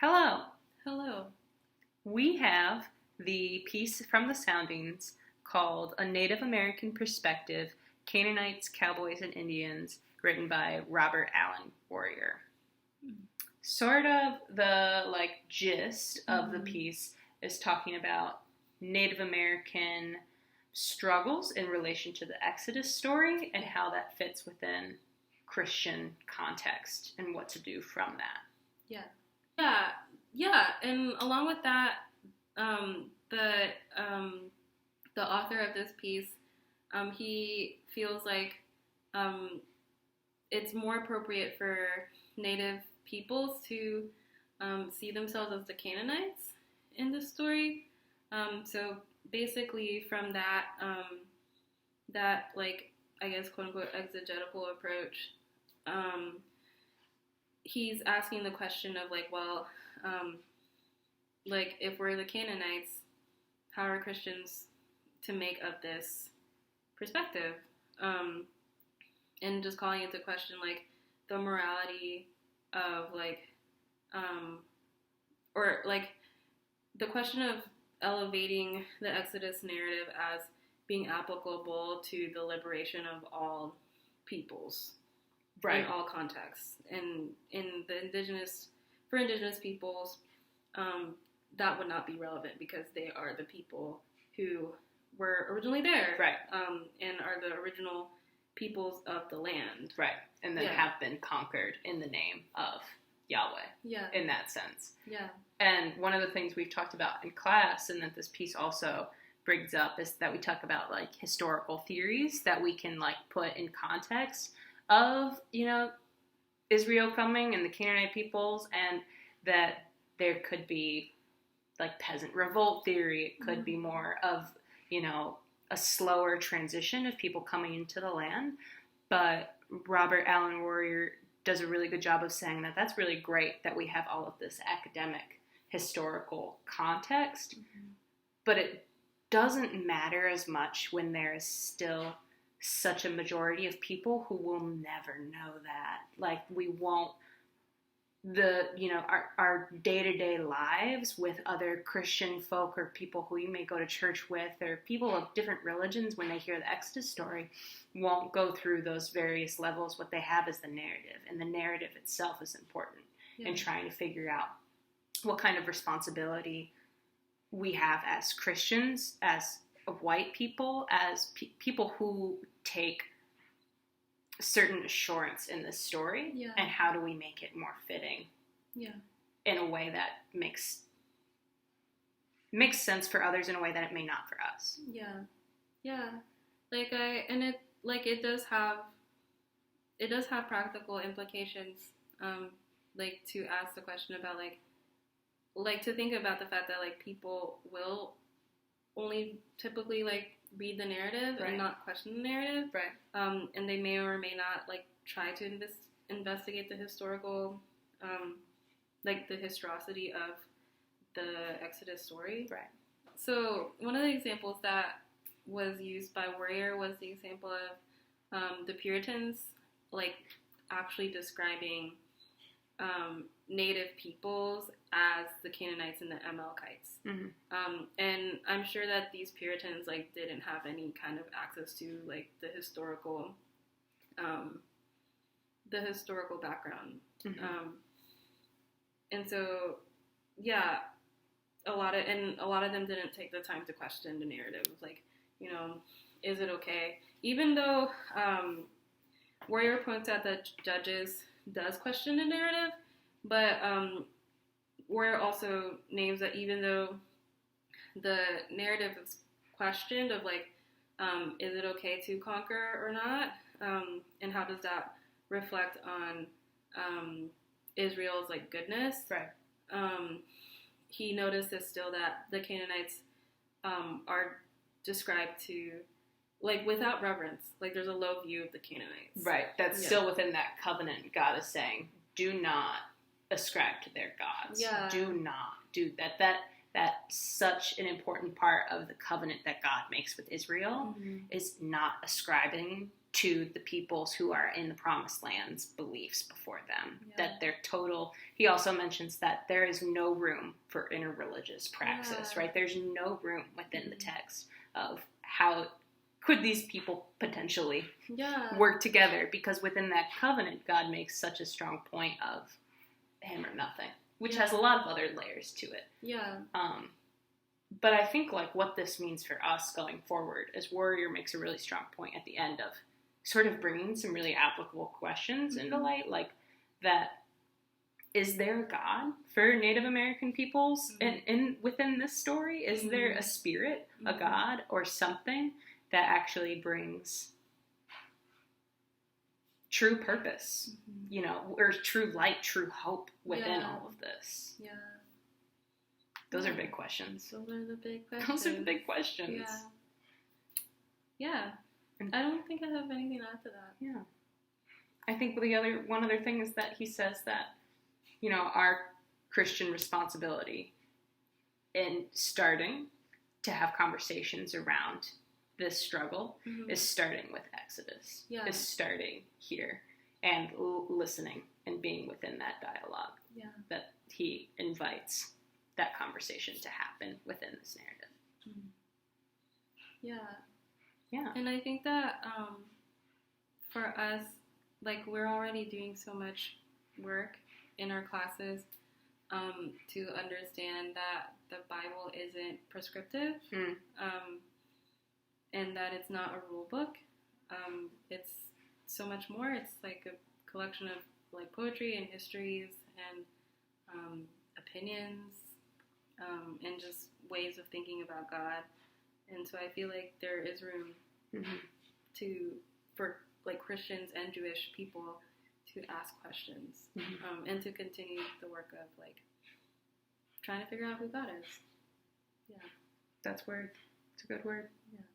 Hello. Hello. We have the piece from the Soundings called A Native American Perspective, Canaanites, Cowboys, and Indians, written by Robert Allen Warrior. Sort of the gist of the piece is talking about Native American struggles in relation to the Exodus story and how that fits within Christian context and what to do from that. Yeah. And along with that, the author of this piece, he feels like it's more appropriate for Native peoples to see themselves as the Canaanites in the story. So basically, from that I guess quote unquote exegetical approach, he's asking the question of if we're the Canaanites, how are Christians to make of this perspective? And just calling into question the morality of the question of elevating the Exodus narrative as being applicable to the liberation of all peoples, right, in all contexts, and for indigenous peoples, that would not be relevant because they are the people who were originally there, right, and are the original peoples of the land, right, and then have been conquered in the name of Yahweh, in that sense. And one of the things we've talked about in class, and that this piece also brings up, is that we talk about historical theories that we can put in context of Israel coming and the Canaanite peoples, and that there could be peasant revolt theory. It could be more of a slower transition of people coming into the land. But Robert Allen Warrior does a really good job of saying that that's really great that we have all of this academic historical context, but it doesn't matter as much when there is still such a majority of people who will never know that. We won't, our day-to-day lives with other Christian folk or people who you may go to church with, or people of different religions, when they hear the Exodus story, won't go through those various levels. What they have is the narrative, and the narrative itself is important in trying to figure out what kind of responsibility we have as Christians, as white people, as people who take certain assurance in this story, and how do we make it more fitting in a way that makes sense for others in a way that it may not for us. It does have practical implications, to ask the question about to think about the fact that people will only typically read the narrative and not question the narrative, and they may or may not try to investigate the historical, the historicity of the Exodus story. So one of the examples that was used by Warrior was the example of the Puritans actually describing Native peoples as the Canaanites and the Amalekites. And I'm sure that these Puritans didn't have any kind of access to the historical background. And so a lot of them didn't take the time to question the narrative of is it okay, even though Warrior points out that Judges does question the narrative, but Warrior also names that even though the narrative is questioned of is it okay to conquer or not, and how does that reflect on Israel's goodness, he notices still that the Canaanites are described to without reverence, there's a low view of the Canaanites, that's still within that covenant. God is saying, do not ascribe to their gods, do not do that. That's such an important part of the covenant that God makes with Israel, is not ascribing to the peoples who are in the promised land's beliefs before them. That they're total. He also mentions that there is no room for interreligious praxis, right? There's no room within the text of how could these people potentially work together, because within that covenant, God makes such a strong point of him or nothing, which has a lot of other layers to it. But I think like what this means for us going forward is Warrior makes a really strong point at the end of sort of bringing some really applicable questions into light, like that, is there a God for Native American peoples in within this story? Is there a spirit, a God, or something that actually brings true purpose, you know, or true light, true hope within all of this? Those are big questions. Those are the big questions. Those are the big questions. Yeah. I don't think I have anything to add to that. Yeah. I think one other thing is that he says that, you know, our Christian responsibility in starting to have conversations around this struggle is starting with Exodus. Is starting here and listening and being within that dialogue. That he invites that conversation to happen within this narrative. Yeah. And I think that for us, like, we're already doing so much work in our classes to understand that the Bible isn't prescriptive and that it's not a rule book. It's so much more. It's like a collection of like poetry and histories and opinions and just ways of thinking about God. And so I feel like there is room for like Christians and Jewish people to ask questions and to continue the work of like trying to figure out who God is. That's word. It's a good word. Yeah.